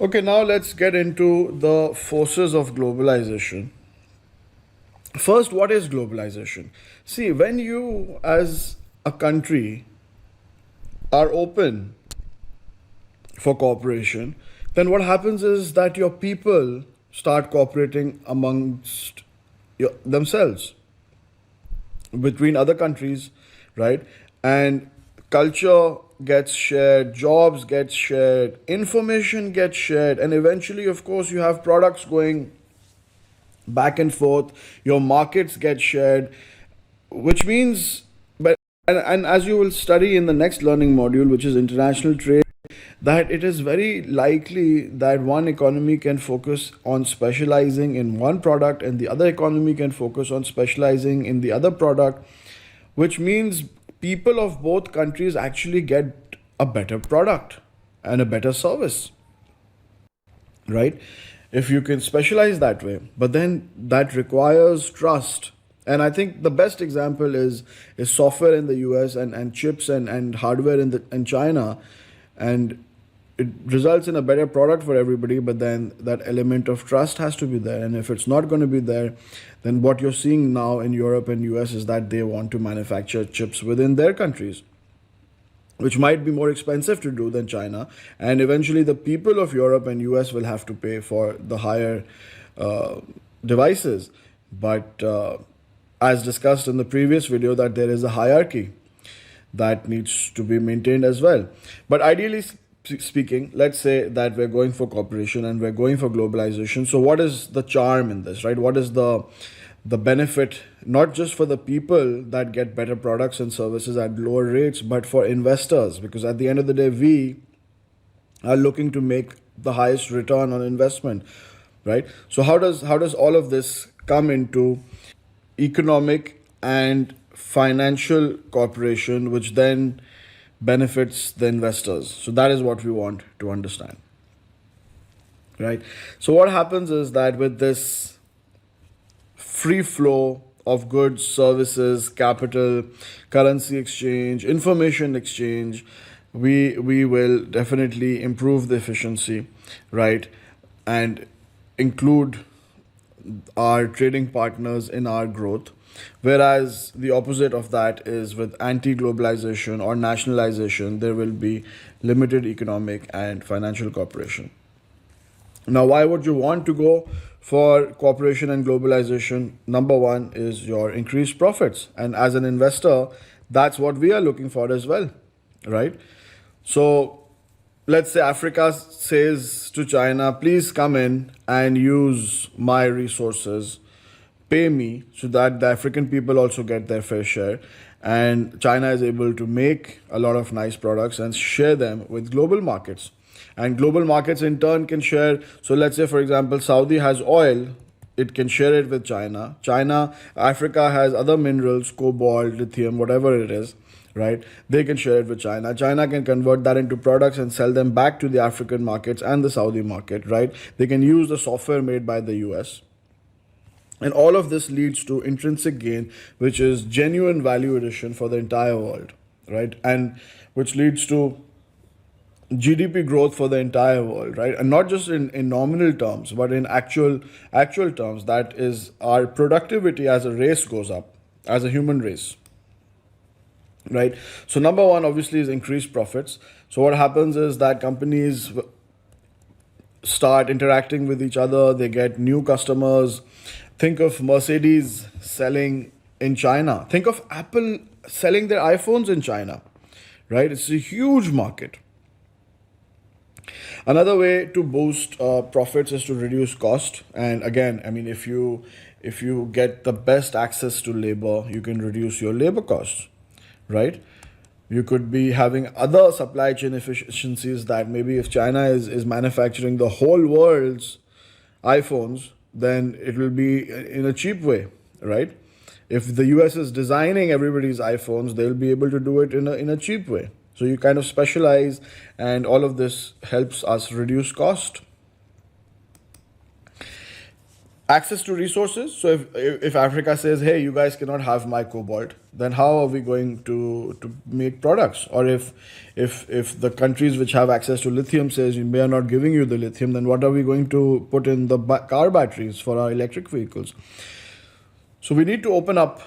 Okay, now let's get into the forces of globalization. First, what is globalization? See, when you as a country are open for cooperation, then what happens is that your people start cooperating amongst themselves between other countries, right? And culture gets shared, jobs get shared, information gets shared, and eventually, of course, you have products going back and forth. Your markets get shared, which means, and as you will study in the next learning module, which is international trade, that it is very likely that one economy can focus on specializing in one product and the other economy can focus on specializing in the other product, which means people of both countries actually get a better product and a better service, right? If you can specialize that way, but then that requires trust. And I think the best example is software in the US and chips and hardware in China, and it results in a better product for everybody, but then that element of trust has to be there. And if it's not going to be there, then what you're seeing now in Europe and US is that they want to manufacture chips within their countries, which might be more expensive to do than China. And eventually, the people of Europe and US will have to pay for the higher uh, devices. But as discussed in the previous video, that there is a hierarchy that needs to be maintained as well. But ideally speaking, let's say that we're going for cooperation and we're going for globalization. So what is the charm in this, right? What is the benefit, not just for the people that get better products and services at lower rates, but for investors? Because at the end of the day, we are looking to make the highest return on investment, right? So how does all of this come into economic and financial cooperation, which then benefits the investors? So that is what we want to understand, right? So what happens is that with this free flow of goods, services, capital, currency exchange, information exchange, we will definitely improve the efficiency, right? And include our trading partners in our growth. Whereas the opposite of that is with anti globalization or nationalization, there will be limited economic and financial cooperation. Now, why would you want to go for cooperation and globalization? Number one is your increased profits. And as an investor, that's what we are looking for as well, right? So, let's say Africa says to China, please come in and use my resources, pay me, so that the African people also get their fair share. And China is able to make a lot of nice products and share them with global markets. And global markets in turn can share. So let's say, for example, Saudi has oil, it can share it with China. Africa has other minerals, cobalt, lithium, whatever it is, right? They can share it with China. China can convert that into products and sell them back to the African markets and the Saudi market, right? They can use the software made by the US. And all of this leads to intrinsic gain, which is genuine value addition for the entire world, right? And which leads to GDP growth for the entire world, right? And not just in nominal terms, but in actual terms. That is, our productivity as a race goes up, as a human race, right? So number one obviously is increased profits. So what happens is that companies start interacting with each other, they get new customers. Think of Mercedes selling in China. Think of Apple selling their iPhones in China, right? It's a huge market. Another way to boost profits is to reduce cost. And again, I mean, if you get the best access to labor, you can reduce your labor costs, right? You could be having other supply chain efficiencies, that maybe if China is manufacturing the whole world's iPhones, then it will be in a cheap way, right? If the US is designing everybody's iPhones, they'll be able to do it in a cheap way. So you kind of specialize, and all of this helps us reduce cost. access to resources. So if Africa says, hey, you guys cannot have my cobalt, then how are we going to make products? Or if the countries which have access to lithium says we are not giving you the lithium, then what are we going to put in the car batteries for our electric vehicles? So we need to open up.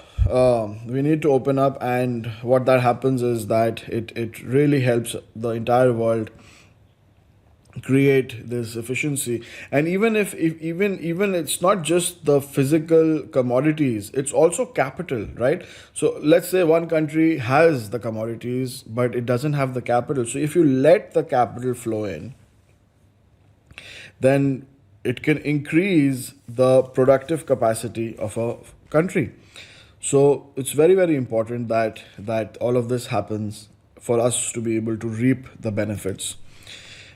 And what that happens is that it really helps the entire world create this efficiency. And even it's not just the physical commodities, it's also capital, right? So let's say one country has the commodities but it doesn't have the capital. So if you let the capital flow in, then it can increase the productive capacity of a country. So it's very, very important that all of this happens for us to be able to reap the benefits,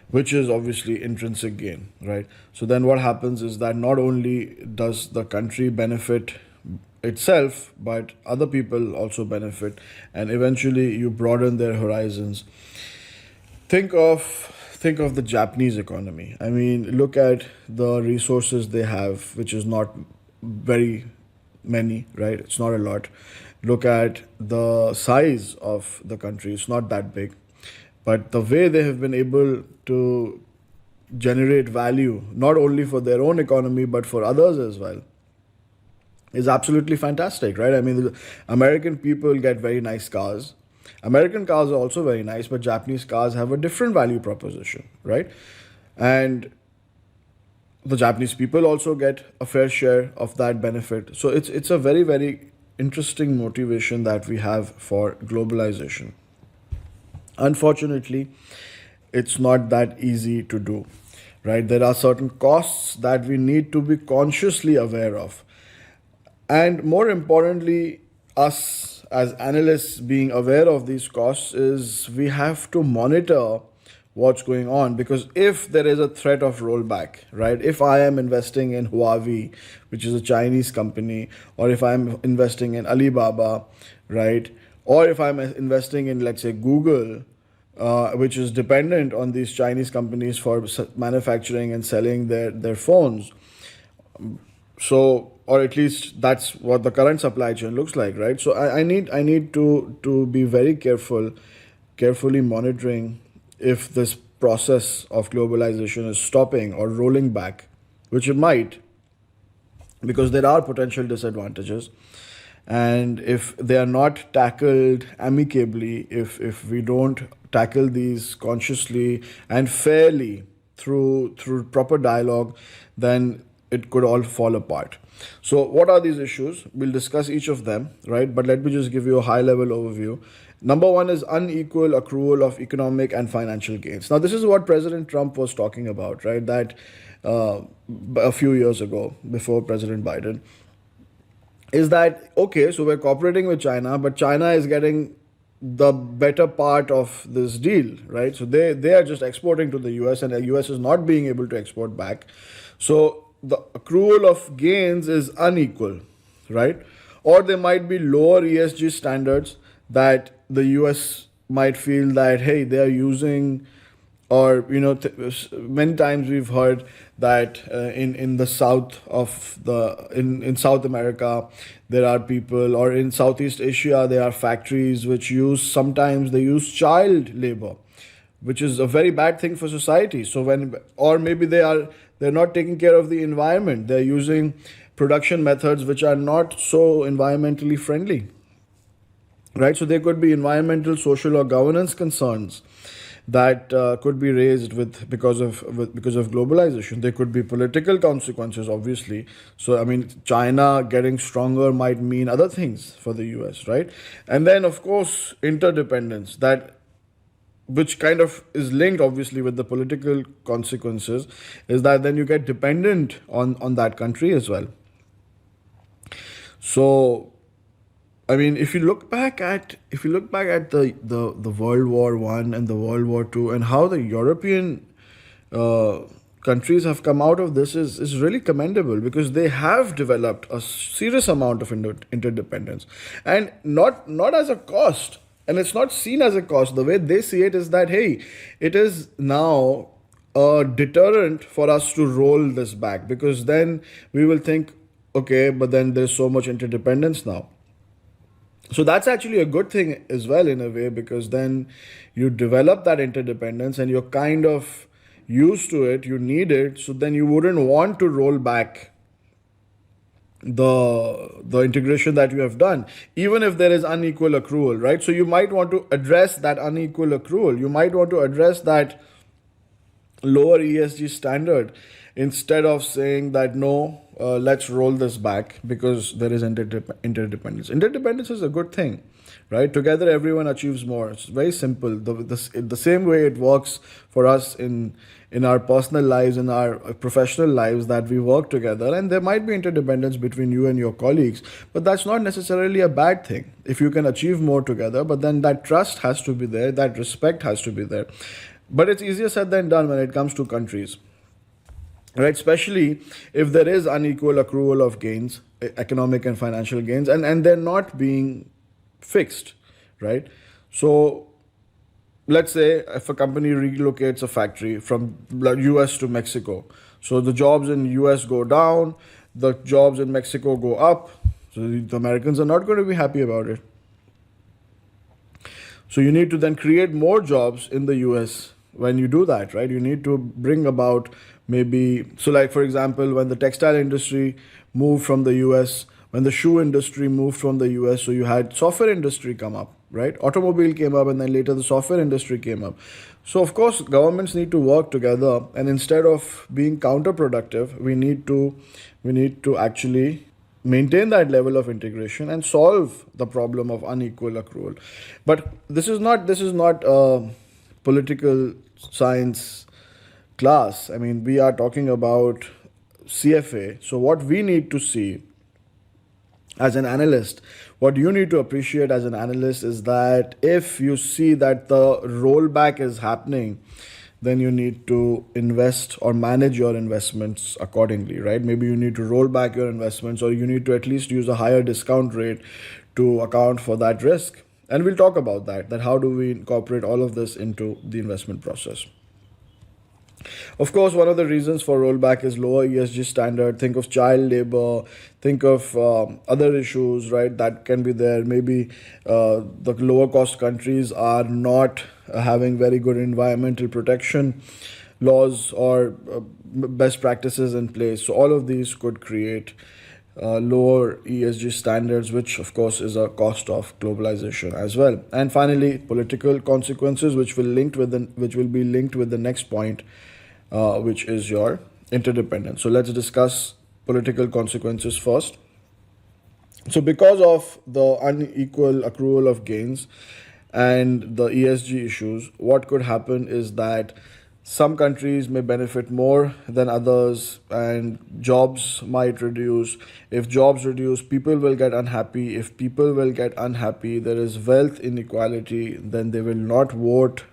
which is obviously intrinsic gain, right? So then what happens is that not only does the country benefit itself, but other people also benefit, and eventually you broaden their horizons. Think of the Japanese economy. I mean, look at the resources they have, which is not very many, right? It's not a lot. Look at the size of the country, it's not that big. But the way they have been able to generate value, not only for their own economy, but for others as well, is absolutely fantastic, right? I mean, the American people get very nice cars. American cars are also very nice, but Japanese cars have a different value proposition, right? And the Japanese people also get a fair share of that benefit. So it's a very, very interesting motivation that we have for globalization. Unfortunately, it's not that easy to do, right? There are certain costs that we need to be consciously aware of. And more importantly, us as analysts being aware of these costs is we have to monitor what's going on, because if there is a threat of rollback, right? If I am investing in Huawei, which is a Chinese company, or if I'm investing in Alibaba, right? Or if I'm investing in, let's say, Google, which is dependent on these Chinese companies for manufacturing and selling their phones. So, or at least that's what the current supply chain looks like, right? So I need to be very carefully monitoring if this process of globalization is stopping or rolling back, which it might, because there are potential disadvantages. And if they are not tackled amicably, if we don't tackle these consciously and fairly through proper dialogue, then it could all fall apart. So what are these issues? We'll discuss each of them, right? But let me just give you a high level overview. Number one is unequal accrual of economic and financial gains. Now, this is what President Trump was talking about, right? That a few years ago, before President Biden, is that, okay, so we're cooperating with China, but China is getting the better part of this deal, right? So they are just exporting to the US, and the US is not being able to export back. So the accrual of gains is unequal, right? Or there might be lower ESG standards that the US might feel that, hey, they are using, or many times we've heard that in the south of in South America there are people, or in Southeast Asia there are factories which sometimes they use child labor, which is a very bad thing for society. So or maybe they're not taking care of the environment, they're using production methods which are not so environmentally friendly, right? So there could be environmental, social, or governance concerns that could be raised because of globalization. There could be political consequences, obviously. So I mean, China getting stronger might mean other things for the US, right? And then of course interdependence, which kind of is linked obviously with the political consequences, is that then you get dependent on that country as well. So I mean, if you look back at the World War One and the World War Two, and how the European countries have come out of this is really commendable, because they have developed a serious amount of interdependence, and not as a cost, and it's not seen as a cost. The way they see it is that, hey, it is now a deterrent for us to roll this back, because then we will think, okay, but then there's so much interdependence now. So that's actually a good thing as well, in a way, because then you develop that interdependence and you're kind of used to it, you need it, so then you wouldn't want to roll back the integration that you have done, even if there is unequal accrual, right? So you might want to address that unequal accrual, you might want to address that lower ESG standard, instead of saying that no, let's roll this back because there is interdependence. Interdependence is a good thing, right? Together everyone achieves more. It's very simple. The same way it works for us in our personal lives, in our professional lives, that we work together, and there might be interdependence between you and your colleagues, but that's not necessarily a bad thing if you can achieve more together. But then that trust has to be there, that respect has to be there. But it's easier said than done when it comes to countries, right? Especially if there is unequal accrual of gains, economic and financial gains, and they're not being fixed, right? So let's say if a company relocates a factory from US to Mexico, so the jobs in US go down, the jobs in Mexico go up, so the Americans are not going to be happy about it. So you need to then create more jobs in the US when you do that, right? You need to bring about, maybe, so like for example, when the textile industry moved from the US, when the shoe industry moved from the US, so you had software industry come up, right? Automobile came up, and then later the software industry came up. So of course governments need to work together, and instead of being counterproductive, we need to actually maintain that level of integration and solve the problem of unequal accrual. But this is not a political science class. I mean, we are talking about CFA. So what we need to see as an analyst, what you need to appreciate as an analyst, is that if you see that the rollback is happening, then you need to invest or manage your investments accordingly, right? Maybe you need to roll back your investments, or you need to at least use a higher discount rate to account for that risk. And we'll talk about that how do we incorporate all of this into the investment process. Of course, one of the reasons for rollback is lower ESG standard. Think of child labor, think of other issues, right? That can be there. Maybe the lower cost countries are not having very good environmental protection laws or best practices in place. So all of these could create lower ESG standards, which of course is a cost of globalization as well. And finally, political consequences, which will be linked with the next point, which is your interdependence. So let's discuss political consequences first. So because of the unequal accrual of gains and the ESG issues, what could happen is that some countries may benefit more than others, and jobs might reduce. If jobs reduce, people will get unhappy. If people will get unhappy, there is wealth inequality, then they will not vote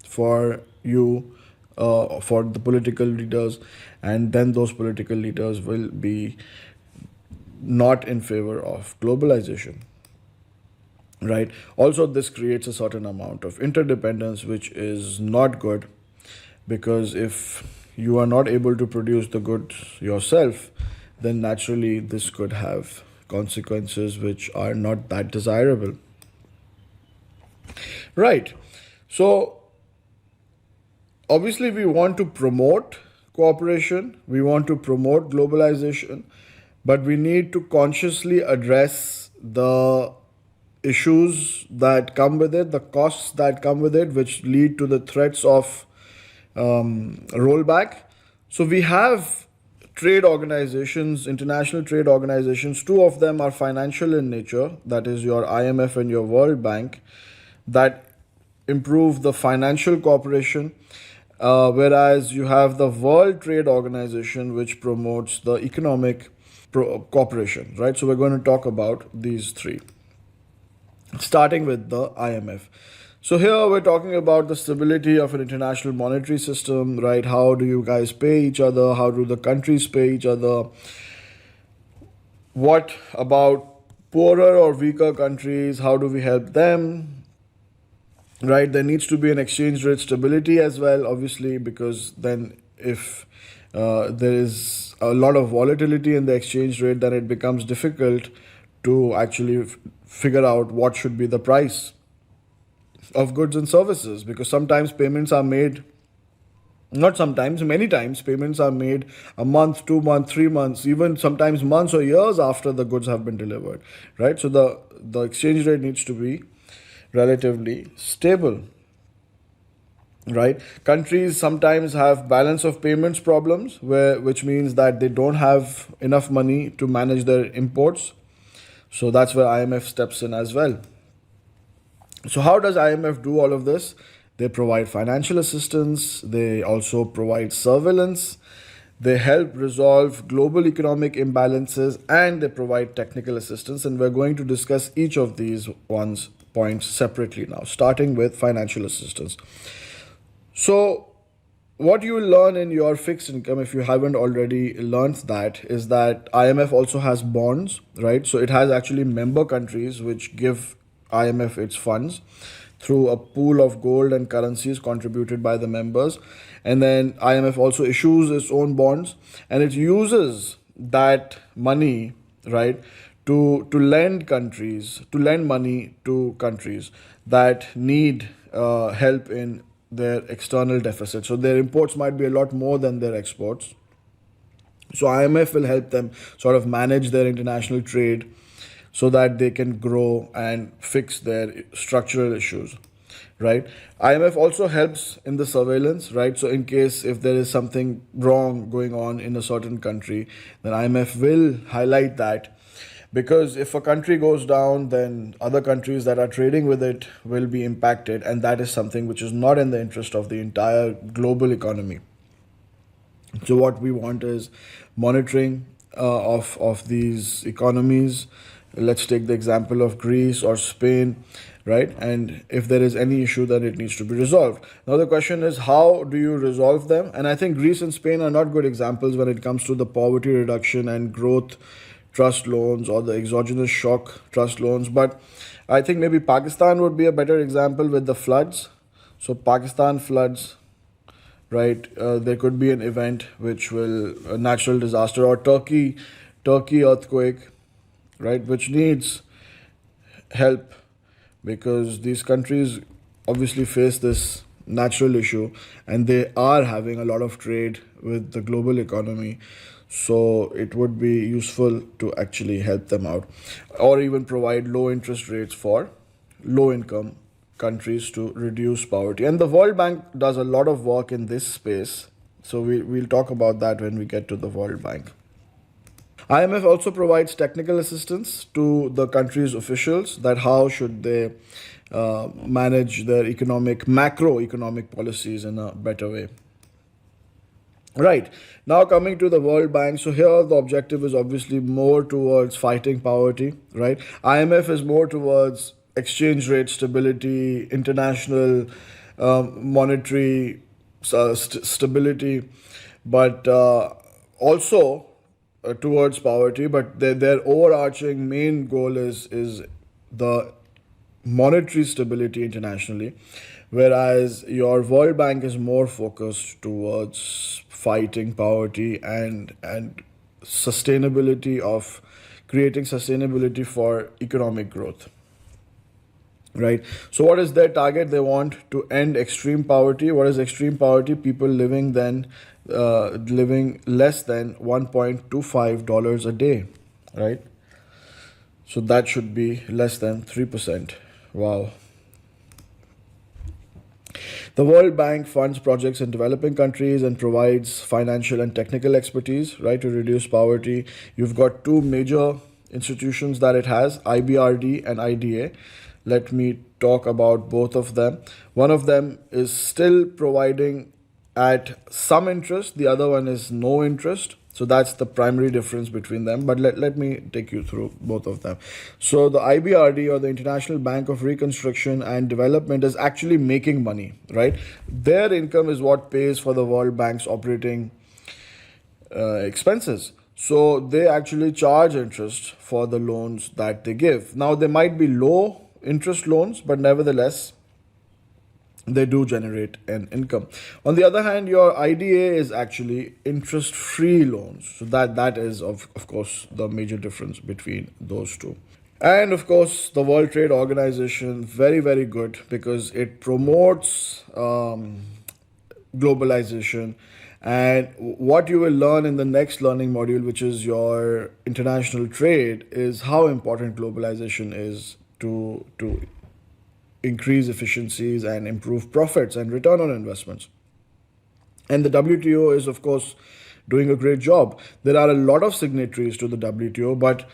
for you, for the political leaders, and then those political leaders will be not in favor of globalization, right? Also, this creates a certain amount of interdependence, which is not good, because if you are not able to produce the goods yourself, then naturally this could have consequences which are not that desirable, right? So obviously we want to promote cooperation, we want to promote globalization, but we need to consciously address the issues that come with it, the costs that come with it, which lead to the threats of rollback. So we have trade organizations, international trade organizations. Two of them are financial in nature, that is your IMF and your World Bank, that improve the financial cooperation, whereas you have the World Trade Organization, which promotes the economic cooperation, right? So we're going to talk about these three, starting with the IMF. So here we're talking about the stability of an international monetary system, right? How do you guys pay each other? How do the countries pay each other? What about poorer or weaker countries? How do we help them? right? There needs to be an exchange rate stability as well, obviously, because then if there is a lot of volatility in the exchange rate, then it becomes difficult to actually figure out what should be the price of goods and services, because sometimes payments are made, not sometimes, many times payments are made a month, 2 months, 3 months, even sometimes months or years after the goods have been delivered, right? So the exchange rate needs to be relatively stable, right? Countries sometimes have balance of payments problems, which means that they don't have enough money to manage their imports. So that's where IMF steps in as well. So how does IMF do all of this? They provide financial assistance, they also provide surveillance, they help resolve global economic imbalances, and they provide technical assistance. And we're going to discuss each of these points separately now, starting with financial assistance. So, what you will learn in your fixed income, if you haven't already learned that, is that IMF also has bonds, right? So, it has actually member countries which give IMF its funds through a pool of gold and currencies contributed by the members. And then IMF also issues its own bonds, and it uses that money, right, to lend money to countries that need help in their external deficit. So their imports might be a lot more than their exports. So IMF will help them sort of manage their international trade so that they can grow and fix their structural issues, right? IMF also helps in the surveillance, right? So in case if there is something wrong going on in a certain country, then IMF will highlight that, because if a country goes down, then other countries that are trading with it will be impacted, and that is something which is not in the interest of the entire global economy. So what we want is monitoring of these economies. Let's take the example of Greece or Spain, right? And if there is any issue, then it needs to be resolved. Now the question is, how do you resolve them? And I think Greece and Spain are not good examples when it comes to the poverty reduction and growth trust loans or the exogenous shock trust loans. But I think maybe Pakistan would be a better example with the floods. So Pakistan floods, right? There could be an event which will a natural disaster, or Turkey earthquake, right, which needs help, because these countries obviously face this natural issue and they are having a lot of trade with the global economy. So it would be useful to actually help them out, or even provide low interest rates for low income countries to reduce poverty. And the World Bank does a lot of work in this space. So we'll talk about that when we get to the World Bank. IMF also provides technical assistance to the country's officials, that how should they manage their macroeconomic policies in a better way. Right. Now coming to the World Bank. So here the objective is obviously more towards fighting poverty, right? IMF is more towards exchange rate stability, international monetary stability, but also towards poverty. But their overarching main goal is the monetary stability internationally, whereas your World Bank is more focused towards fighting poverty and sustainability of creating sustainability for economic growth. Right. So what is their target? They want to end extreme poverty. What is extreme poverty? People living less than $1.25 a day. Right. So that should be less than 3%. Wow. The World Bank funds projects in developing countries and provides financial and technical expertise, right, to reduce poverty. You've got two major institutions that it has, IBRD and IDA. Let me talk about both of them. One of them is still providing at some interest, the other one is no interest. So that's the primary difference between them. But let me take you through both of them. So the IBRD, or the International Bank of Reconstruction and Development, is actually making money, right? Their income is what pays for the World Bank's operating expenses. So they actually charge interest for the loans that they give. Now, they might be low interest loans, but nevertheless, they do generate an income. On the other hand, your IDA is actually interest-free loans. So that is of course the major difference between those two. And of course, the World Trade Organization, very, very good because it promotes globalization. And what you will learn in the next learning module, which is your international trade, is how important globalization is to increase efficiencies and improve profits and return on investments. And the WTO is, of course, doing a great job. There are a lot of signatories to the WTO, but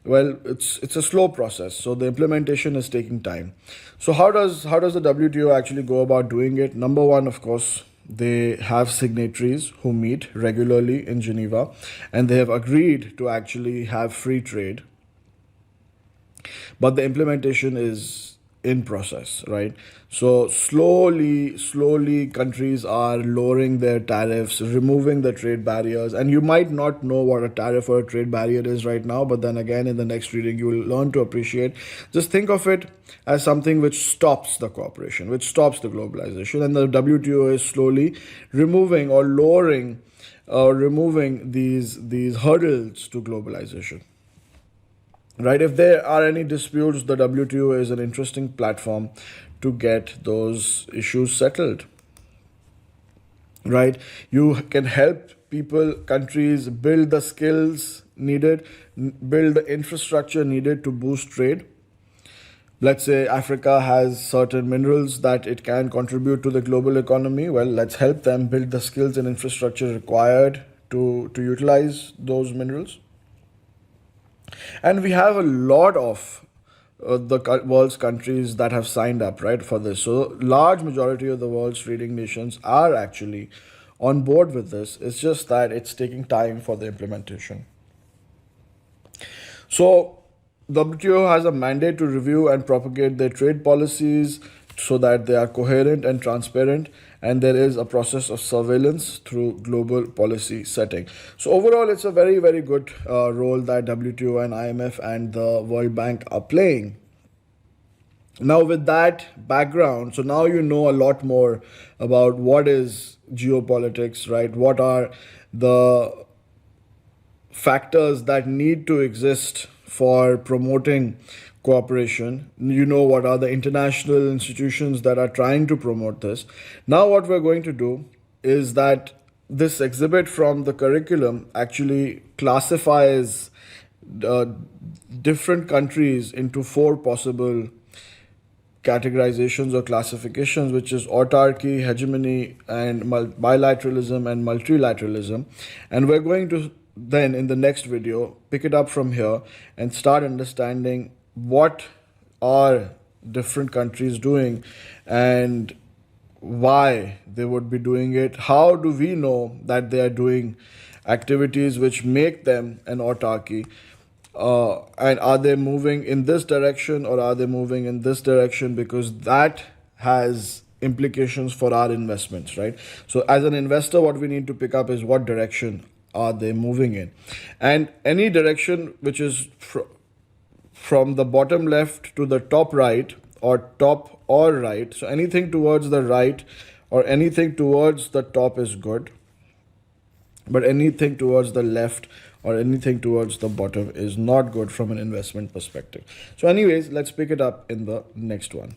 well, it's a slow process. So the implementation is taking time. So how does the WTO actually go about doing it? Number one, of course, they have signatories who meet regularly in Geneva, and they have agreed to actually have free trade. But the implementation is in process, right? So slowly countries are lowering their tariffs, removing the trade barriers. And you might not know what a tariff or a trade barrier is right now, but then again in the next reading you will learn to appreciate. Just think of it as something which stops the cooperation, which stops the globalization. And the WTO is slowly removing or lowering removing these hurdles to globalization. Right, if there are any disputes, the WTO is an interesting platform to get those issues settled. Right, you can help people, countries build the skills needed, build the infrastructure needed to boost trade. Let's say Africa has certain minerals that it can contribute to the global economy. Well, let's help them build the skills and infrastructure required to utilize those minerals. And we have a lot of the world's countries that have signed up, right, for this. So large majority of the world's trading nations are actually on board with this. It's just that it's taking time for the implementation. So WTO has a mandate to review and propagate their trade policies so that they are coherent and transparent, and there is a process of surveillance through global policy setting. So overall, it's a very, very good role that WTO and IMF and the World Bank are playing. Now, with that background, so now you know a lot more about what is geopolitics, right? What are the factors that need to exist for promoting cooperation. You know what are the international institutions that are trying to promote this. Now what we're going to do is that this exhibit from the curriculum actually classifies different countries into 4 possible categorizations or classifications, which is autarky, hegemony, and bilateralism and multilateralism. And we're going to then in the next video pick it up from here and start understanding what are different countries doing and why they would be doing it. How do we know that they are doing activities which make them an autarky? And are they moving in this direction or are they moving in this direction? Because that has implications for our investments, right? So as an investor, what we need to pick up is what direction are they moving in, and any direction which is from the bottom left to the top right or top or right. So anything towards the right or anything towards the top is good, but anything towards the left or anything towards the bottom is not good from an investment perspective. So anyways, let's pick it up in the next one.